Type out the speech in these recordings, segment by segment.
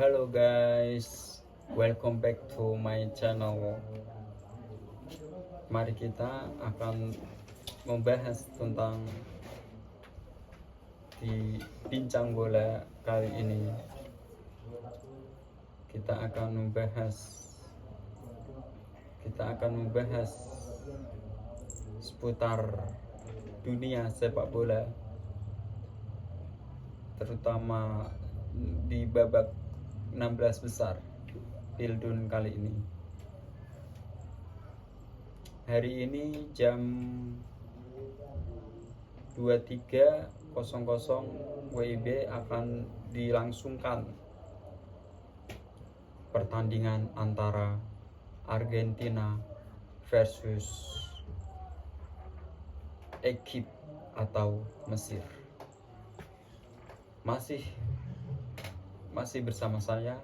Halo guys, welcome back to my channel. Mari kita akan membahas tentang di bincang bola kali ini. Kita akan membahas seputar dunia sepak bola, terutama di babak 16 besar Pildun kali ini. Hari ini jam 23.00 WIB akan dilangsungkan pertandingan antara Argentina versus Egypt atau Mesir. Masih bersama saya,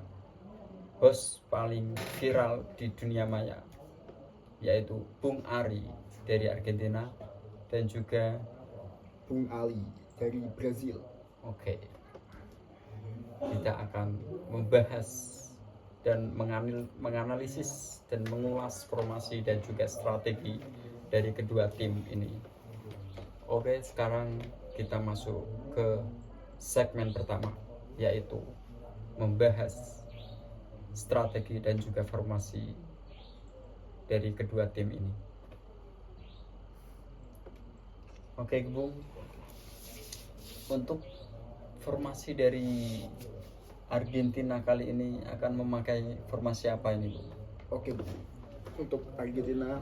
host paling viral di dunia maya, yaitu Bung Ari dari Argentina dan juga Bung Ali dari Brazil. Oke. Kita akan membahas dan menganalisis dan mengulas formasi dan juga strategi dari kedua tim ini. Oke, sekarang kita masuk ke segmen pertama, yaitu membahas strategi dan juga formasi dari kedua tim ini. Oke, Bung. Untuk formasi dari Argentina kali ini akan memakai formasi apa ini, Bung? Oke, Bung. Untuk Argentina,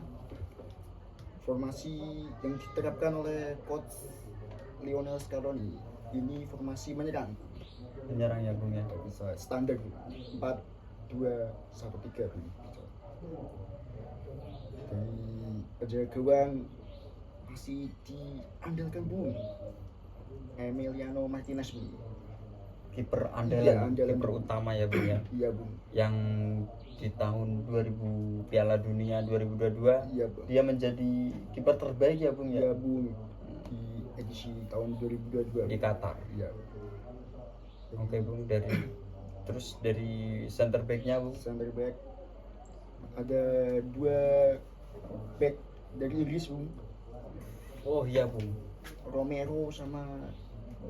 formasi yang diterapkan oleh coach Lionel Scaloni ini formasi menyerang Menyerang ya, Bung ya. bisa standar 4-2-1-3, Bung. Dari penjaga gawang masih diandalkan, Bung, Emiliano Martinez, Bung. Kiper Iya, andalan, kiper utama ya, Bung ya. Iya, Bung. Yang di tahun 2000 Piala Dunia 2022 Iya, Bung. dia menjadi kiper terbaik ya, Bung ya. Iya, Bung. Di edisi tahun 2022 Di Qatar. Iya. Oke, Bung, dari center back-nya, Bung. Center back ada 2 back dari Inggris, Bung. Oh iya, Bung. Romero sama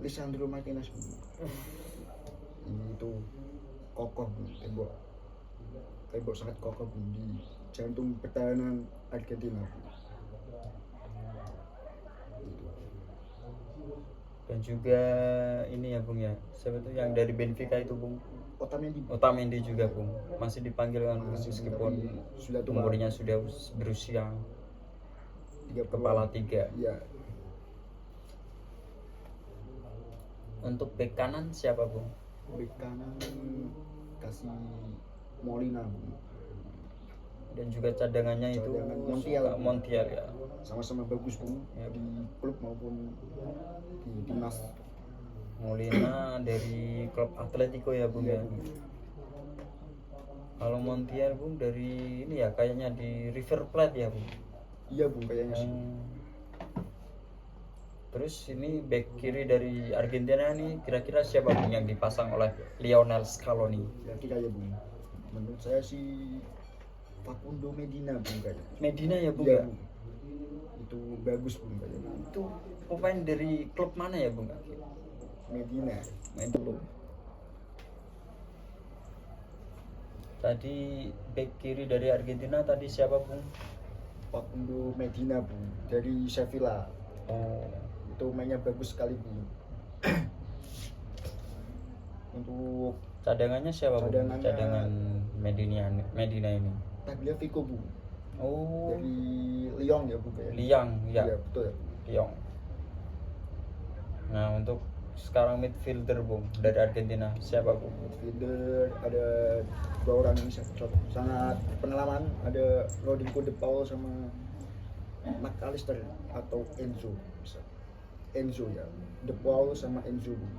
Lisandro Martinez, Bung. Ini itu kokoh, Bung. Tembok sangat kokoh, Bung, di jantung pertahanan Argentina, Bung. Dan juga ini ya, Bung ya. Siapa itu yang dari Benfica itu, Bung? Otamendi juga, Bung. Masih dipanggil kan, meskipun sudah tua. umurnya sudah berusia 30 kepala 3. Iya. Untuk bek kanan siapa, Bung? Bek kanan kasih Molina, Bung. Dan juga cadangannya itu Montiel ya. Sama-sama bagus, Bung, ya, di klub maupun di timnas. Molina dari klub Atletico ya, Bung ya. Kalau Montiel, Bung, dari ini ya, kayaknya di River Plate ya, Bung. Iya, Bung, kayaknya sih. Terus ini back kiri dari Argentina nih, kira-kira siapa, Bung, yang dipasang oleh Lionel Scaloni? Kira-kira ya, Bung. Menurut saya sih Facundo Medina, Bung, kayaknya. Medina ya, Bung Iya, ya. Bung. Itu bagus, Bung, kayaknya. Itu pemain dari klub mana ya, Bung? Medina. Medina. Tadi back kiri dari Argentina tadi siapa, Bung? Facundo Medina, Bung, dari Sevilla. Oh, itu mainnya bagus sekali, Bung. Untuk cadangannya siapa, Bung? Cadangannya Cadangan Medina ini. Tagliafico, Bung. Oh, Dari Lyon ya, Bung, ya. Liang ya. Iya, betul ya. Lyon. Nah, untuk sekarang midfielder, Bung, dari Argentina siapa, Bung? Midfielder ada 2 orang yang sangat pengalaman, ada Rodrigo De Paul sama McAllister atau Enzo ya. De Paul sama Enzo, Bung.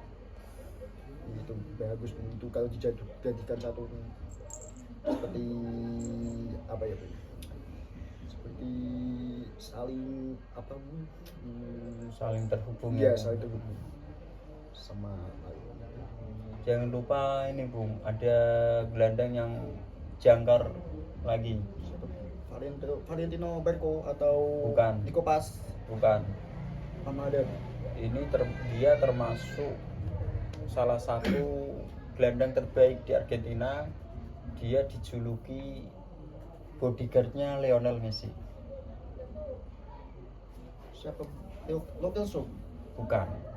Itu bagus, Bung. Itu kalau dijadikan satu seperti apa ya, Bung? Seperti saling apa, Bung? Saling terhubung Iya, ya. saling terhubung sama Jangan lupa ini Bung, ada gelandang yang jangkar lagi. Valentino Barco atau Bukan. Nico Paz Bukan. Pamada. Ini dia termasuk salah satu gelandang terbaik di Argentina. Dia dijuluki bodyguardnya Lionel Messi. Siapa? Lo Celso? Bukan.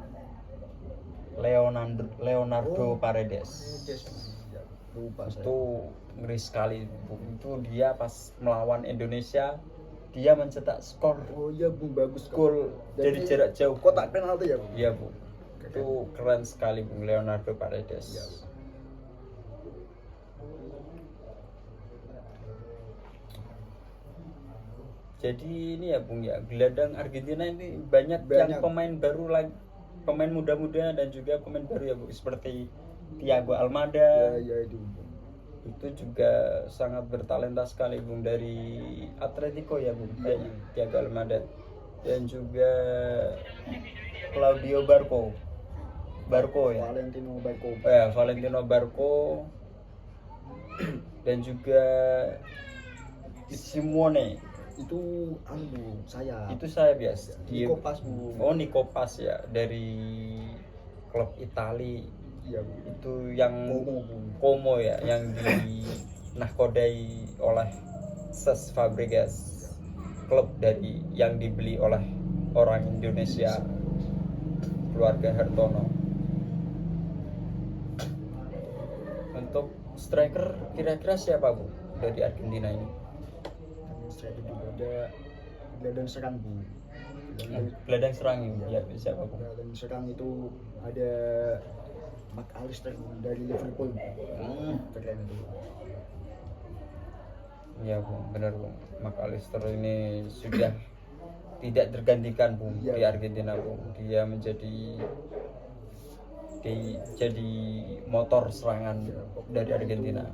Leonardo Paredes. Ya, lupa saya. Itu ngeri sekali Bung. Itu dia pas melawan Indonesia, dia mencetak skor Oh iya Bung, bagus gol dari jarak jauh. kotak penalti ya Bung? Iya Bung. Itu keren sekali Bung, Leonardo Paredes. Iya. Jadi ini ya Bung ya, gelandang Argentina ini banyak yang pemain baru lagi, pemain muda-muda dan juga pemain baru ya Bung, seperti Thiago Almada. Ya itu Bung. Itu juga sangat bertalenta sekali Bung, dari Atletico ya Bung, Thiago Almada. Dan juga Claudio Barco ya. Valentino Barco. Dan juga Simone. Itu saya. Itu saya biasa. Nico Paz Bung. Oh, Nico Paz ya, dari klub Itali. Iya Bung. Itu yang Como ya, yang dinahkodai oleh Cesc Fabregas, klub dari yang dibeli oleh orang Indonesia, keluarga Hartono. Untuk striker kira-kira siapa Bu dari Argentina ini? Striker juga ada gelandang serang Bung. Gelandang serang ya, siapa Bu? Gelandang serang itu ada McAllister dari Liverpool. Keren itu. Ya Bung, benar Bung. McAllister ini sudah tidak tergantikan Bung di Argentina Bung. Dia menjadi jadi motor serangan dari Argentina.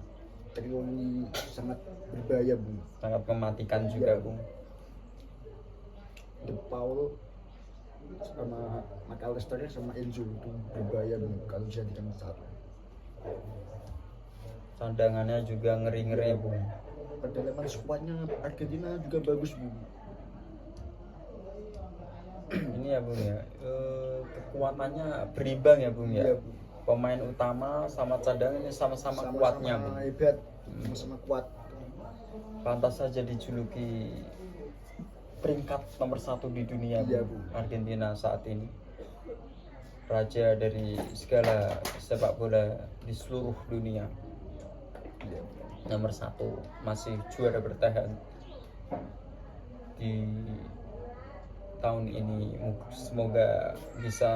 Trio ini sangat berbahaya Bung. Sangat mematikan juga Bung. De Paul sama McAllister sama Enzo itu berbahaya Bung kalau dijadikan satu. Sandangannya juga ngeri-ngeri Bung. Pendalaman skuadnya Argentina juga bagus Bung. Ini ya Bung ya, kekuatannya berimbang ya Bung ya. Iya, Bung. Pemain utama sama cadangannya sama-sama kuatnya Bung. Hebat, sama-sama kuat. Pantas saja dijuluki peringkat nomor 1 di dunia Iya, Bung. Bung. Argentina saat ini raja dari segala sepak bola di seluruh dunia. Iya. Nomor 1, masih juara bertahan di tahun ini. Semoga bisa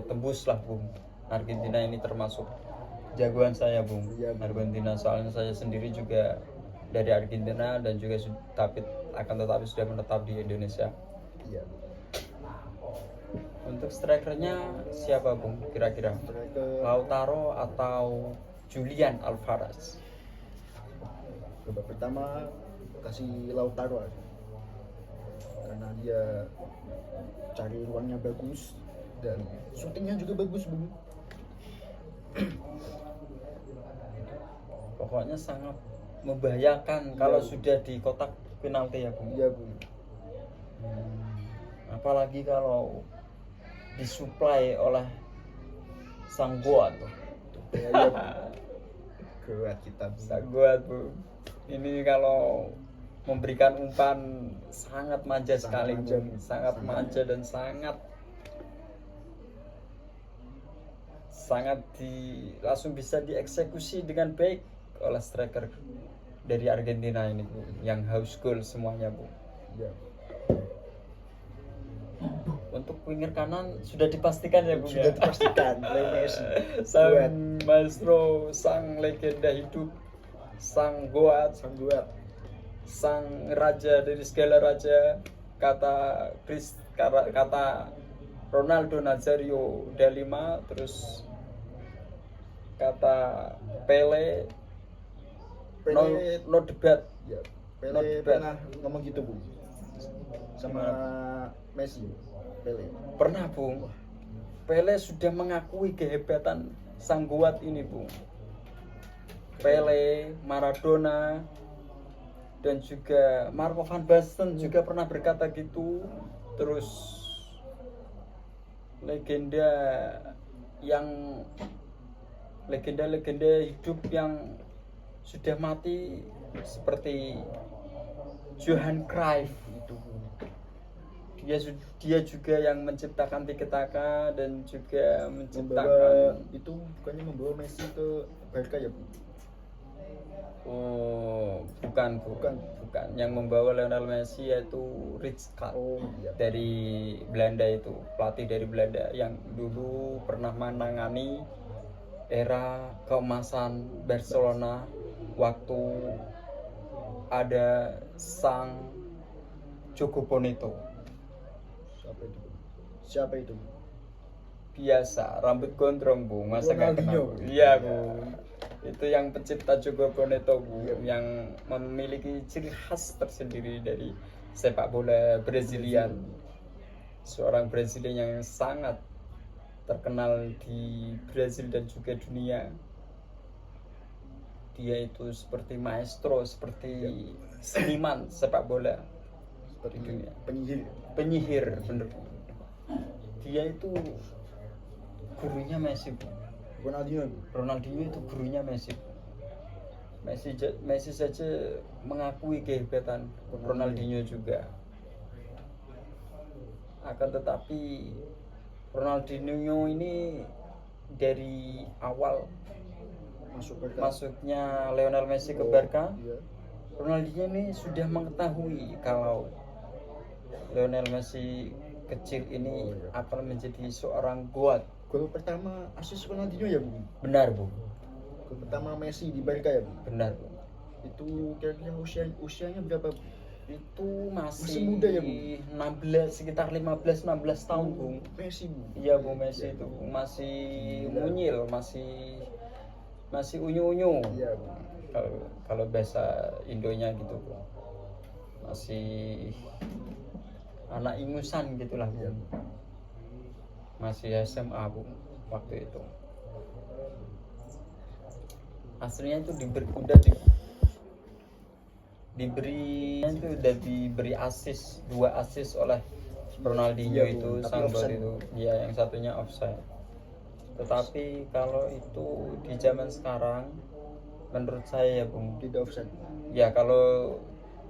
tembus lah Bung. Argentina ini termasuk jagoan saya Bung. Iya, Bung. Argentina, soalnya saya sendiri juga dari Argentina dan juga tetapi sudah menetap di Indonesia. Iya. Untuk strikernya siapa Bung kira-kira? Striker Lautaro atau Julian Alvarez? babak pertama kasih Lautaro aja. Karena dia cari ruangnya bagus dan syutingnya juga bagus Bung. Pokoknya sangat membahayakan kalau sudah di kotak penalti ya Bung. Iya Bung. Apalagi kalau disuplai oleh sang goat. Iya kuat kita Bung. Sang goat Bung. Ini kalau memberikan umpan sangat manja sekali Bung. Sangat manja dan sangat langsung bisa dieksekusi dengan baik oleh striker dari Argentina ini Bung, yang haus gol semuanya Bung. Iya. Untuk winger kanan sudah dipastikan ya Bung. Sudah ya? dipastikan Lionel Messi. Sang maestro, sang legenda hidup, sang goat, sang raja dari segala raja, kata Ronaldo Nazario da Lima, terus kata Pele, no debat. Ya, No Pele debat. pernah ngomong gitu Bung. Sama Messi. Pele. Pernah Bung, Pele sudah mengakui kehebatan sang guat ini Bung. Pele, Maradona, dan juga Marco van Basten juga pernah berkata gitu. Terus legenda hidup yang sudah mati seperti Johan Cruyff itu. Dia juga yang menciptakan Tiki Taka dan juga menciptakan itu bukannya membawa Messi ke Barca ya Bu? Oh, bukan. Yang membawa Lionel Messi yaitu Rijkaard Iya. dari Belanda, itu pelatih dari Belanda yang dulu pernah menangani era keemasan Barcelona waktu ada sang Jogo Bonito. Siapa itu? Biasa, rambut gondrong Bu, masa nggak kenal? Iya Bu, itu yang pencipta Jogo Bonito Bu, yang memiliki ciri khas tersendiri dari sepak bola Brezilian. Seorang Brezilian yang sangat terkenal di Brazil dan juga dunia. Dia itu seperti maestro, seperti seniman sepak bola Seperti dunia. Penyihir, bener. Dia itu gurunya Messi Bu. Ronaldinho itu gurunya Messi. Messi saja mengakui kehebatan Ronaldinho juga. Akan tetapi Ronaldinho ini dari awal masuknya Lionel Messi ke Barca, Ronaldinho ini sudah mengetahui kalau Lionel Messi kecil ini akan menjadi seorang GOAT. Gol pertama asis Ronaldinho ya Bu? Benar Bu. Gol pertama Messi di Barca ya Bu? Benar Bu. Itu kira-kira usianya berapa Bu? Itu masih muda ya Bu? 16, sekitar 15-16 tahun Bu. Messi Bu? Iya Bu, Messi itu masih munyil, masih unyu-unyu. Iya Bu. Kalau bahasa Indonya gitu Bu. Masih anak ingusan gitulah Bu. Masih SMA Bu waktu itu. Aslinya itu diberi asis, 2 asis oleh Ronaldinho itu, sang gol itu. Ya, yang satunya offside. Tetapi kalau itu di zaman sekarang menurut saya ya Bung, Tidak offside. ya kalau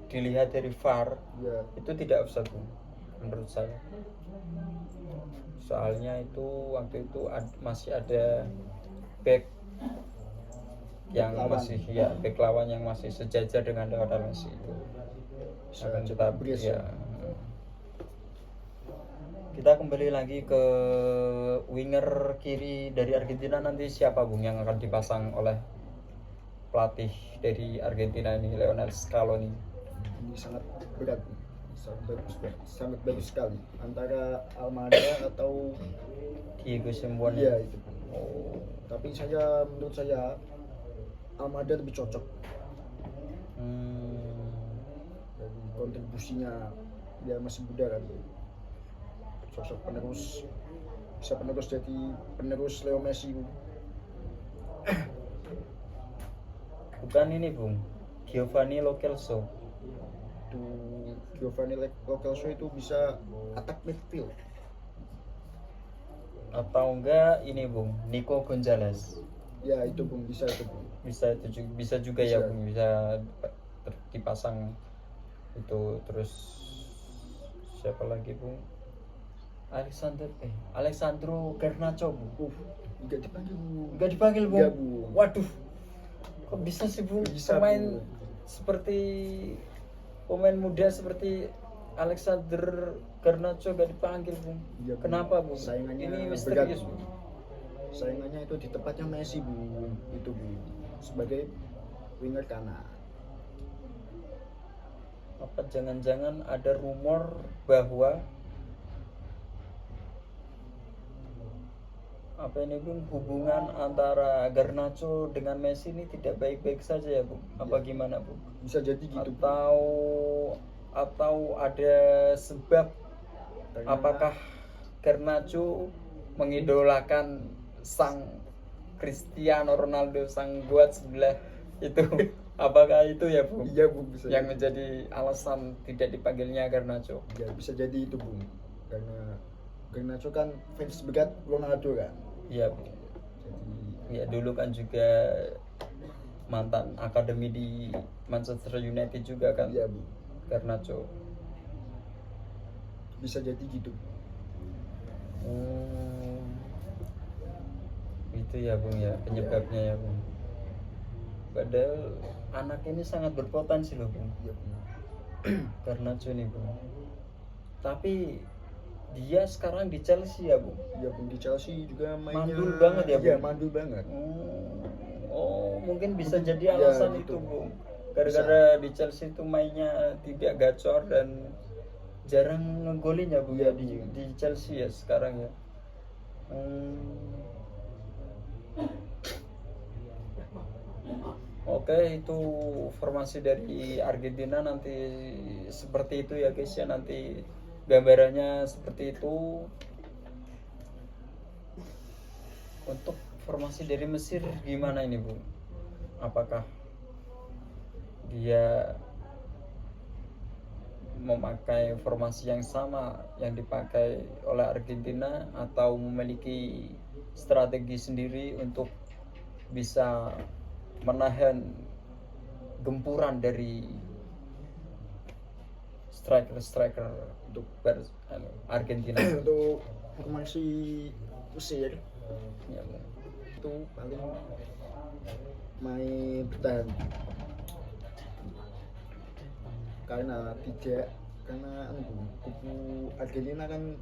dilihat dari VAR Ya. itu tidak offside Bung, menurut saya. Soalnya itu waktu itu masih ada back yang back lawan yang masih sejajar dengan Lionel Messi itu. Akan tetapi ya, kita kembali lagi ke winger kiri dari Argentina. Nanti siapa Bung yang akan dipasang oleh pelatih dari Argentina ini, Lionel Scaloni? Ini sangat berat, sangat bagus sekali, antara Almada atau Diego Simeone. Iya itu. Tapi menurut saya Almada lebih cocok. Dari kontribusinya, dia masih muda kan, sosok bisa jadi penerus Leo Messi. Bukan ini Bung, Giovanni Lo Celso. Giovanni Lo Celso itu bisa attack midfield. Atau enggak ini Bung, Nico Gonzalez. Ya itu Bung, bisa itu Bung. Bisa juga ya Bung, bisa dipasang itu. Terus siapa lagi Bung? Alexandro Garnacho Bung. Enggak dipanggil Bung. Enggak, Bung. Waduh. Kok bisa sih Bung? Pemain seperti pemain muda seperti Alexander Garnacho gak dipanggil Bung. Ya, Bung. Kenapa Bung? Saingannya Ini misterius berat, Bung. Saingannya itu di tempatnya Messi Bung, itu Bung, sebagai winger kanan. Apa jangan-jangan ada rumor bahwa hubungan antara Garnacho dengan Messi ini tidak baik-baik saja ya Bung? Apa gimana Bung? Bisa jadi gitu. Atau ada sebab? Apakah Garnacho mengidolakan sang Cristiano Ronaldo sang buat sebelah itu. Apakah itu ya Bung? Iya Bung, bisa Yang jadi. menjadi alasan tidak dipanggilnya Garnacho. Ya bisa jadi itu Bung, karena Garnacho kan fans berat Ronaldo kan. Iya Bung. Jadi Ya dulu kan juga mantan akademi di Manchester United juga kan. iya Bung, Garnacho. bisa jadi gitu. Itu ya Bung ya penyebabnya ya Bung. Padahal anak ini sangat berpotensi loh Bung. Iya Bung. Garnacho nih Bung. Tapi dia sekarang di Chelsea ya Bung. Iya Bung, di Chelsea juga mainnya Mandul banget ya, Iya, Bung? mandul banget. Oh mungkin bisa jadi alasan Ya, itu gitu. Bung. Gara-gara di Chelsea itu mainnya tidak gacor dan jarang ngegolin ya Bung ya di Chelsea ya sekarang ya. Oke, itu formasi dari Argentina nanti seperti itu ya guys ya, nanti gambarannya seperti itu. Untuk formasi dari Mesir gimana ini Bung? Apakah dia memakai formasi yang sama yang dipakai oleh Argentina atau memiliki strategi sendiri untuk bisa menahan gempuran dari striker untuk Argentina? Untuk formasi Mesir Ya, itu paling main bertahan, karena kubu Argentina kan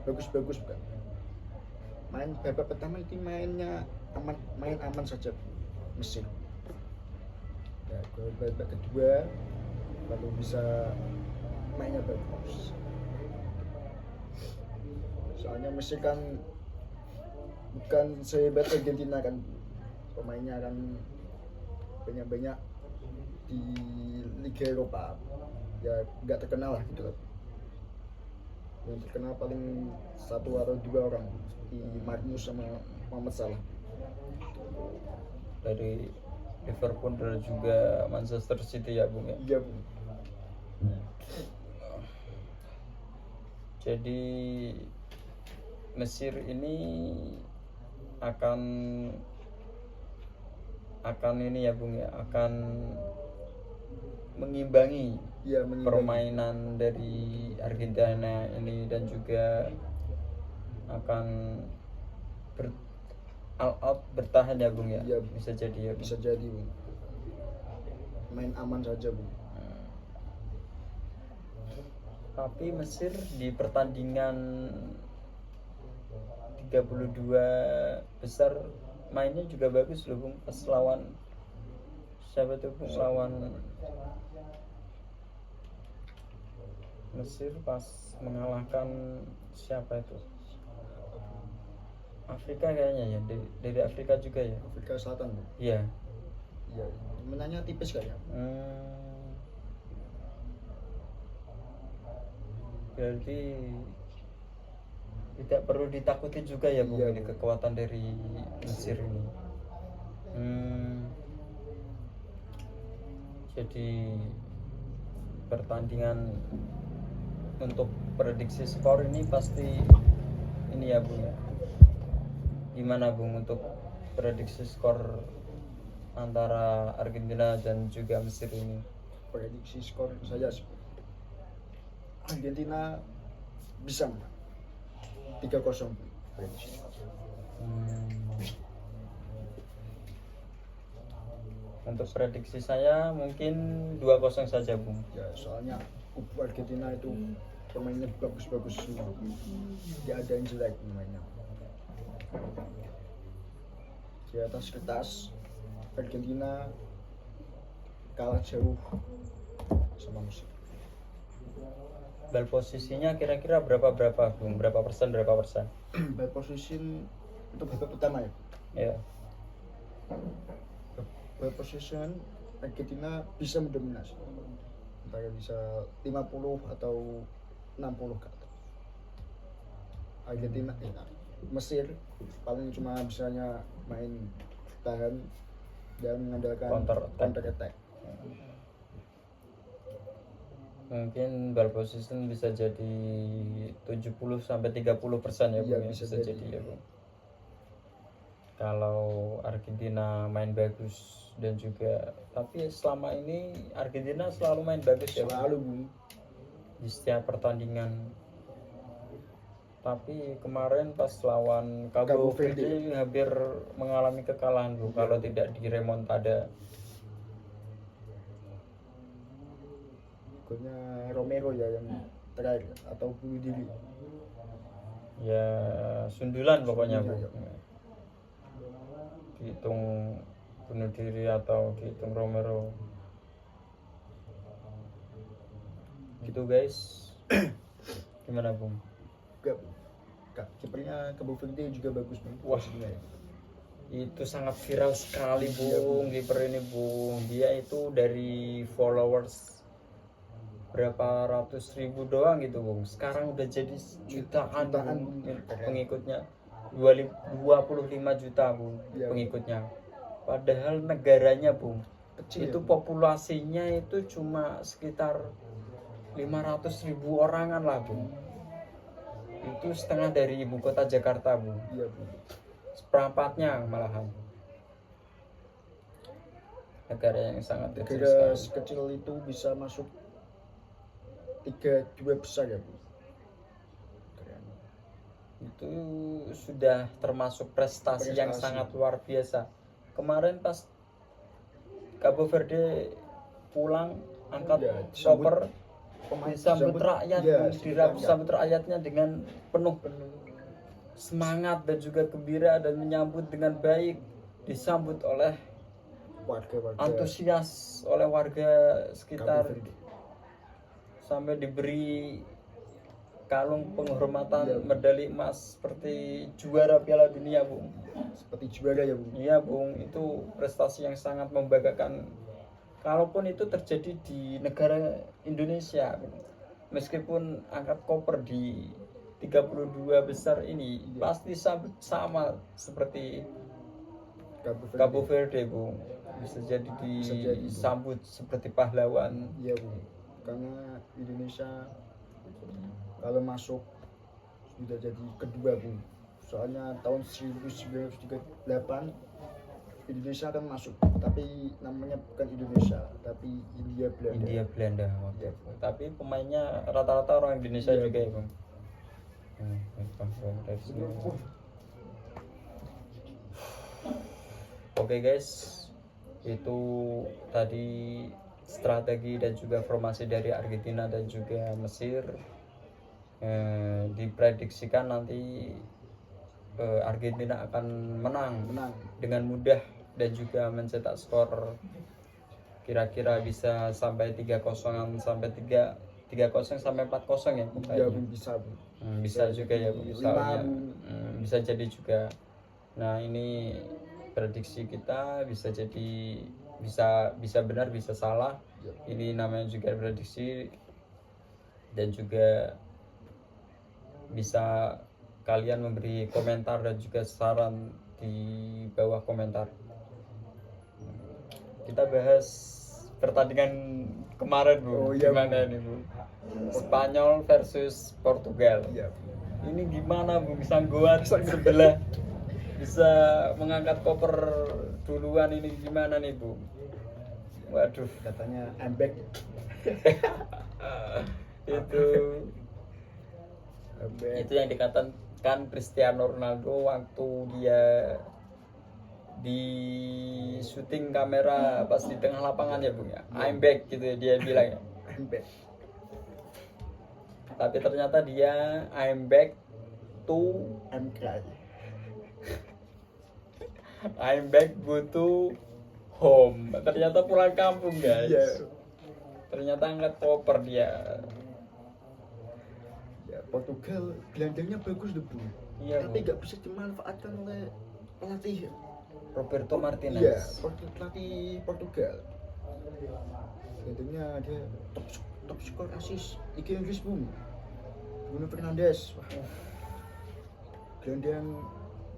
bagus-bagus bukan. Main babak pertama itu mainnya aman saja Mesir. Ya, babak kedua baru bisa mainnya bagus. Soalnya Mesir kan bukan sehebat Argentina kan, pemainnya kan banyak di Liga Eropa, ya nggak terkenal lah gitu loh. Yang terkenal paling 1 atau 2 orang, seperti Marquinhos sama Mohamed Salah. Dari Liverpool dan juga Manchester City ya Bung ya. Iya Bung. Jadi Mesir ini akan ini ya Bung ya, akan mengimbangi permainan dari Argentina ini dan juga akan all out bertahan ya Bung ya. Iya, bisa jadi ya Bung. Bisa jadi Bung, main aman saja Bung. Tapi Mesir di pertandingan 32 besar mainnya juga bagus loh Bung, pas lawan siapa tuh Bung, lawan Mesir pas mengalahkan siapa itu, Afrika kayaknya ya, dari Afrika juga ya, Afrika Selatan Bung. iya. Iya, menanya tipis kayaknya. Berarti tidak perlu ditakuti juga ya Bung, Iya, ini Bung. kekuatan dari Mesir ini. Jadi pertandingan untuk prediksi skor ini pasti ini ya Bung ya. Gimana Bung untuk prediksi skor antara Argentina dan juga Mesir ini? Prediksi skor saya Argentina bisa menang 3-0 prediksi. Untuk prediksi saya mungkin 2-0 saja Bung. Ya, soalnya kubu Argentina itu pemainnya bagus-bagus semua, tidak ada yang jelek pemainnya. Di atas kertas Argentina kalah jauh sama Mesir. Ball posisinya kira-kira berapa Bung? Berapa persen? Ball position untuk babak pertama ya. Ya. Ball position Argentina bisa mendominasi, antara bisa 50 atau 60 ke atas. Argentina Mesir paling cuma bisanya main tahan dan mengandalkan Counter attack. Mungkin ball position bisa jadi 70 sampai 30% ya Iya, Bung, ya. bisa Bisa jadi. jadi ya Bung. Kalau Argentina main bagus dan juga, tapi selama ini Argentina selalu main bagus ya Bung, Selalu Bung. di setiap pertandingan. Tapi kemarin pas lawan Cabo Cabo Verde. Verde hampir mengalami kekalahan Bung, kalau tidak diremontada. Golnya Romero ya yang terakhir atau bunuh diri. Ya sundulan pokoknya Bu. Sundulan, Dihitung bunuh diri atau dihitung Romero. Gitu guys. Gimana Bung? Kak, kipernya Cabo Verde juga bagus Bung. Wah. Sebenarnya. Itu sangat viral sekali Iya, Bung, kiper ini Bung. Dia itu dari followers berapa ratus ribu doang gitu Bung, sekarang udah jadi jutaan Bung, pengikutnya 25 juta Bung, Iya. pengikutnya. Padahal negaranya Bung, Kecil itu ya, Bung. populasinya itu cuma sekitar 500.000 orangan lah Bung. Itu setengah dari ibu kota Jakarta Bung, Iya Bung. seperempatnya malahan. Negara yang sangat kecil Negara sekali. sekecil itu bisa masuk 3 besar ya Bung. Keren. Itu sudah termasuk prestasi yang sangat luar biasa. Kemarin pas Cabo Verde pulang angkat Ya, disambut koper, pemain, disambut rakyat, iya, disambut rakyatnya dengan penuh semangat dan juga gembira dan menyambut dengan baik, disambut oleh warga antusias oleh warga Cabo sekitar, Verde. sampai diberi kalung penghormatan, Iya. medali emas seperti juara Piala Dunia Bung. Seperti juara ya Bung. Iya Bung, itu prestasi yang sangat membanggakan. Kalaupun itu terjadi di negara Indonesia, meskipun angkat koper di 32 besar ini, Iya. pasti sama seperti Cabo Verde. Cabo Verde Bung. Bisa jadi disambut seperti pahlawan. Iya Bung. Karena Indonesia kalau masuk sudah jadi kedua Bung. Soalnya tahun 1938 Indonesia akan masuk, tapi namanya bukan Indonesia, tapi India Belanda. India Belanda waktu Iya. itu. Tapi pemainnya rata-rata orang Indonesia Iya, juga ya Bung. Bung. Oke guys, itu tadi strategi dan juga formasi dari Argentina dan juga Mesir. Diprediksikan nanti Argentina akan menang dengan mudah dan juga mencetak skor kira-kira bisa sampai 3-0 sampai 3-0 sampai 4-0 ya. Iya Bung, bisa Bung. Bisa juga ya Bung, bisa, ya. Bisa jadi juga. Nah ini prediksi kita bisa jadi bisa benar bisa salah. Ini namanya juga prediksi, dan juga bisa kalian memberi komentar dan juga saran di bawah komentar. Kita bahas pertandingan kemarin Bu. Iya, Gimana ini Bu? Spanyol versus Portugal. Iya. Ini gimana Bu, bisa buat sebelah bisa mengangkat koper duluan, ini gimana nih Bu? Waduh, Katanya I'm back. itu yang dikatakan Cristiano Ronaldo waktu dia di syuting kamera pas di tengah lapangan ya Bung ya. I'm back gitu ya, dia bilang ya. I'm back. Tapi ternyata dia I'm back to I'm cry. I'm back go to home. Ternyata pulang kampung guys. Iya. Ternyata angkat koper dia. Ya, Portugal gelandangnya bagus loh Bung. Iya, Tapi Bung. nggak bisa dimanfaatkan oleh pelatih. Roberto Martinez. Iya, pelatih Portugal. Gelandangnya dia top skor asis Liga Inggris Bung. Bruno Fernandes. Wah. gelandang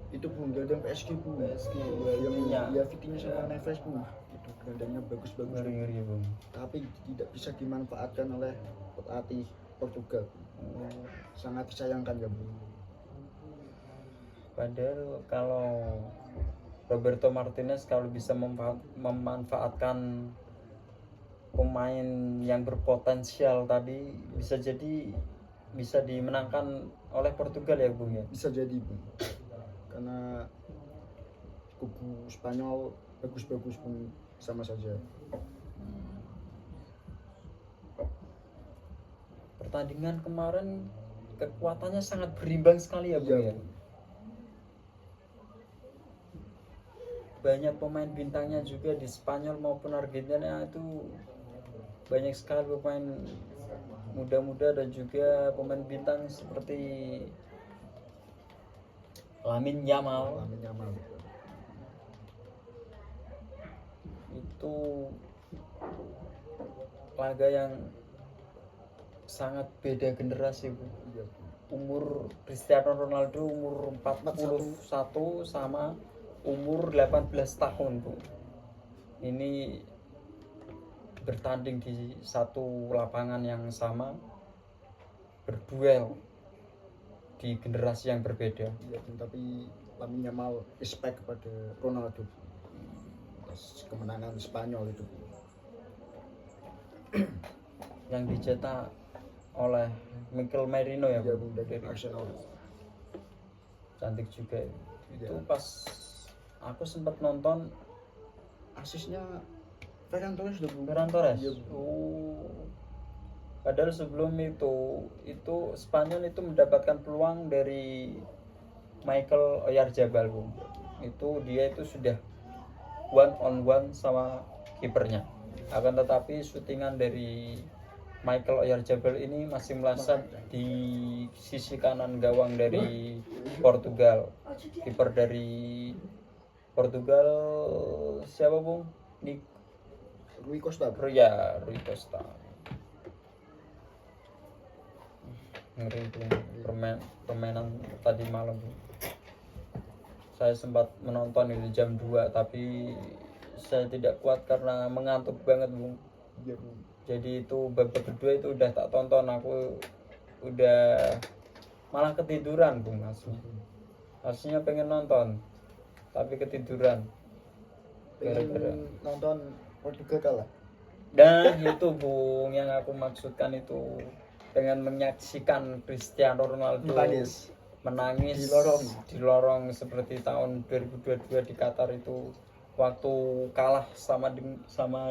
itu Bung, gelandang PSG Bung. PSG, yang Vitinha. ya Vitinha sama Neves Bung. Itu gelandangnya bagus-bagus. Ngeri Bung. Tapi tidak bisa dimanfaatkan oleh pelatih Portugal. Sangat disayangkan ya Bung. Padahal kalau Roberto Martinez kalau bisa memanfaatkan pemain yang berpotensial tadi, bisa jadi bisa dimenangkan oleh Portugal ya Bung ya. Bisa jadi Bung, karena kubu Spanyol bagus-bagus Bung, sama saja. Pertandingan kemarin kekuatannya sangat berimbang sekali ya Bung ya. Banyak pemain bintangnya juga di Spanyol maupun Argentina, itu banyak sekali pemain muda-muda dan juga pemain bintang seperti Lamine Yamal. Itu laga yang sangat beda generasi Bu. Umur Cristiano Ronaldo umur 41 sama umur 18 tahun Bu. Ini bertanding di satu lapangan yang sama, berduel di generasi yang berbeda. Iya, tapi Lamine Yamal respect kepada Ronaldo atas kemenangan Spanyol itu. Yang dicetak oleh Mikel Merino ya, Ya, Bu, dari dari Arsenal. Cantik juga. Ya. Itu pas aku sempat nonton Asisnya Ferran Torres udah Bu. Ferran Torres. Iya, Padahal sebelum itu Spanyol itu mendapatkan peluang dari Michael Oyarzabal Bu. Itu dia itu sudah one on one sama kipernya. Akan tetapi syutingan dari Michael Oyarzabal ini masih meleset di sisi kanan gawang dari Portugal. Kiper dari Portugal siapa Bung? Rui Costa. Ya, Rui Costa. Ngeri tuh permainan tadi malam. Saya sempat menonton itu jam 2 tapi saya tidak kuat karena mengantuk banget Bung. Iya, Bu. Jadi itu babak kedua itu udah tak tonton, aku udah malah ketiduran Bung aslinya pengen nonton tapi ketiduran gara-gara nonton Portugal kalah. dan itu Bung yang aku maksudkan itu pengen menyaksikan Cristiano Ronaldo menangis di lorong seperti tahun 2022 di Qatar itu waktu kalah sama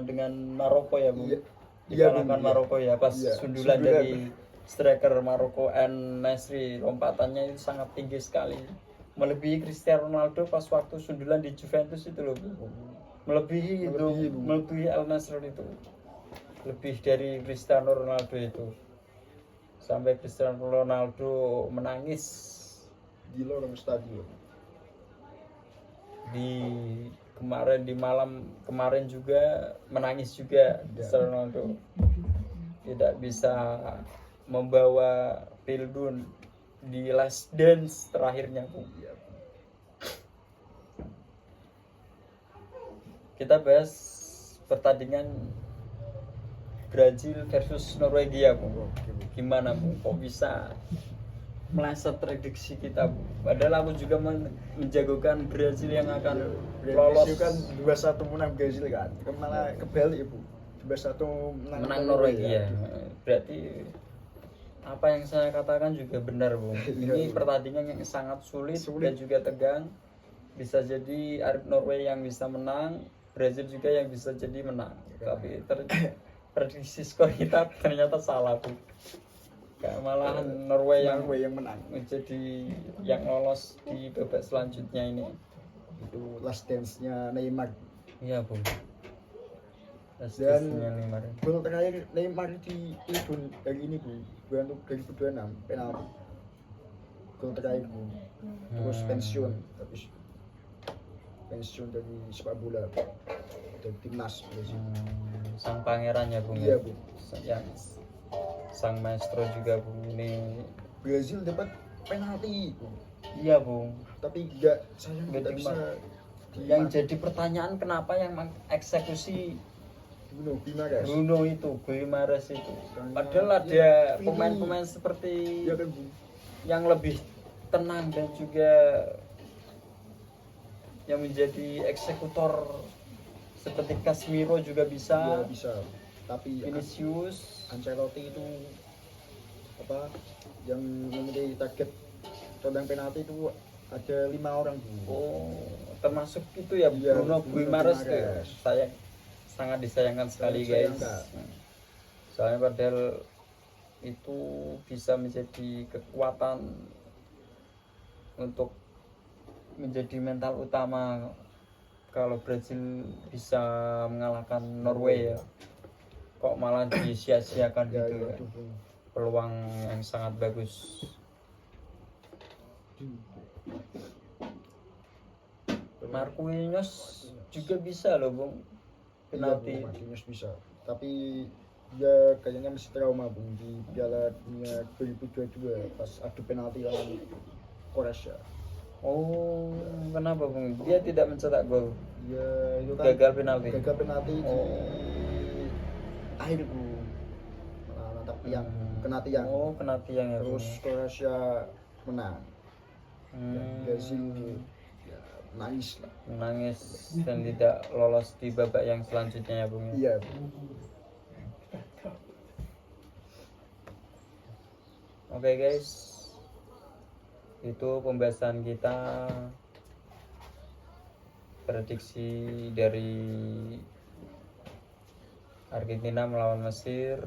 dengan Maroko ya Bu. Dikalahkan Maroko ya pas sundulan dari striker Maroko En-Nesyri, lompatannya itu sangat tinggi sekali, melebihi Cristiano Ronaldo pas waktu sundulan di Juventus itu loh Bu. Melebihi El-Nesyri itu, lebih dari Cristiano Ronaldo itu, sampai Cristiano Ronaldo menangis di lorong stadion. Di malam kemarin juga menangis juga. Cristiano Ronaldo tidak bisa membawa Pildun di last dance terakhirnya Bu. Kita bahas pertandingan Brazil versus Norwegia Bu. Gimana Bu? Kok bisa meleset prediksi kita Bu? Padahal aku juga menjagokan Brazil yang akan lolos. Kan 2-1 menang Brazil kan. Malah kebalik Bu. 2-1 menang Norwegia. Berarti apa yang saya katakan juga benar Bu. Ini pertandingan yang sangat sulit dan juga tegang. Bisa jadi Norway yang bisa menang, Brazil juga yang bisa jadi menang. Tapi prediksi skor kita ternyata salah Bu. Malahan Norway yang menang menjadi yang lolos di babak selanjutnya ini. Itu last dance-nya Neymar. Iya Bu. Dan gol terakhir Neymar di Tribun hari ini Bu, bulan 2026 penalti. Gol terakhir Bu. Terus pensiun, habis pensiun dari sepak bola dari timnas Brazil. Sang pangeran ya Bu. Iya Bu. Yang sang maestro juga Bu. Ini Brazil dapat penalti Bu. Iya Bung. Tapi enggak, saya Nggak tidak bisa Yang jadi pertanyaan kenapa yang eksekusi Bruno Guimaraes. Bruno itu, Guimaraes itu. Karena Padahal ada dia pemain-pemain seperti Iya kan Bung? yang lebih tenang dan juga yang menjadi eksekutor seperti Casemiro juga Iya bisa, bisa. Tapi Vinicius. Ancelotti itu apa yang memiliki target tendang penalti itu ada 5 orang Bung. Oh, termasuk itu ya Iya, Bruno Bruno Guimaraes tuh. Guimaraes. Saya sangat disayangkan sekali guys. Disayangkan. Soalnya padahal itu bisa menjadi kekuatan untuk menjadi mental utama kalau Brazil bisa mengalahkan Norway ya. Kok malah disia-siakan Ya, gitu ya. itu Bung. Peluang yang sangat bagus. Marquinhos juga bisa loh Bung, penalti. Iya, Bung, Marquinhos bisa. Tapi dia kayaknya masih trauma Bung di Piala Dunia 2022 pas adu penalti lawan Kroasia. Oh, kenapa Bung? Dia tidak mencetak gol. Ya itu kan Gagal penalti. Gagal penalti Oh. di akhir Bung. Malah nantap tiang, kena tiang. Oh, kena tiang ya. Terus Bung. Kroasia menang. Dan Hmm, Brazil ya, nangis lah. menangis dan tidak lolos di babak yang selanjutnya ya Bung. Iya Bung. Oke guys, itu pembahasan kita prediksi dari Argentina melawan Mesir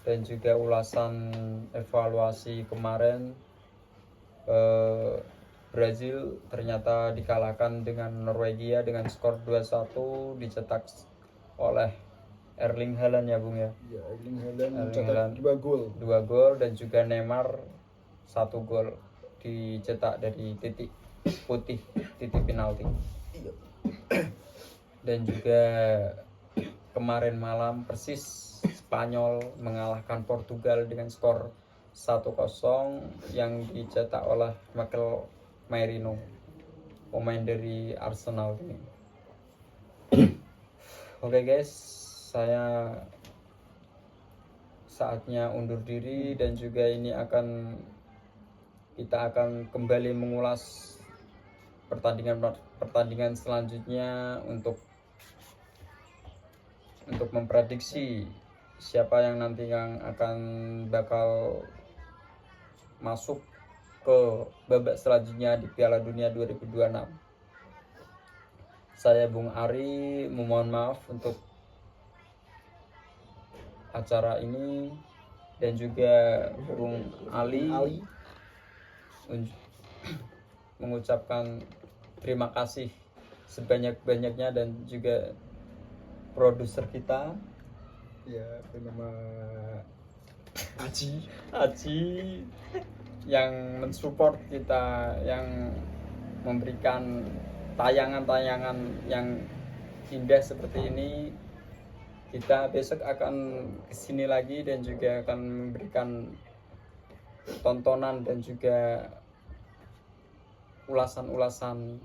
dan juga ulasan evaluasi kemarin. Brazil ternyata dikalahkan dengan Norwegia dengan skor 2-1, dicetak oleh Erling Haaland ya Bung ya. Ya, Erling Haaland Erling mencetak Haaland 2 gol. 2 gol dan juga Neymar 1 gol dicetak dari titik putih, titik penalti. Iya. Dan juga kemarin malam persis Spanyol mengalahkan Portugal dengan skor 1-0 yang dicetak oleh Mikel Merino, pemain dari Arsenal ini. Oke guys, saya saatnya undur diri dan juga ini kita akan kembali mengulas pertandingan selanjutnya untuk memprediksi siapa yang nanti yang akan bakal masuk ke babak selanjutnya di Piala Dunia 2026. Saya Bung Ari memohon maaf untuk acara ini dan juga Bung Ali mengucapkan terima kasih sebanyak-banyaknya dan juga produser kita Ya, bernama Aji. Yang mensupport kita, yang memberikan tayangan-tayangan yang indah seperti ini. Kita besok akan kesini lagi dan juga akan memberikan tontonan dan juga ulasan-ulasan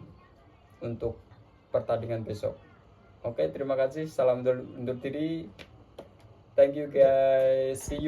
untuk pertandingan besok. Oke, terima kasih. Salam undur diri. Thank you guys. See you.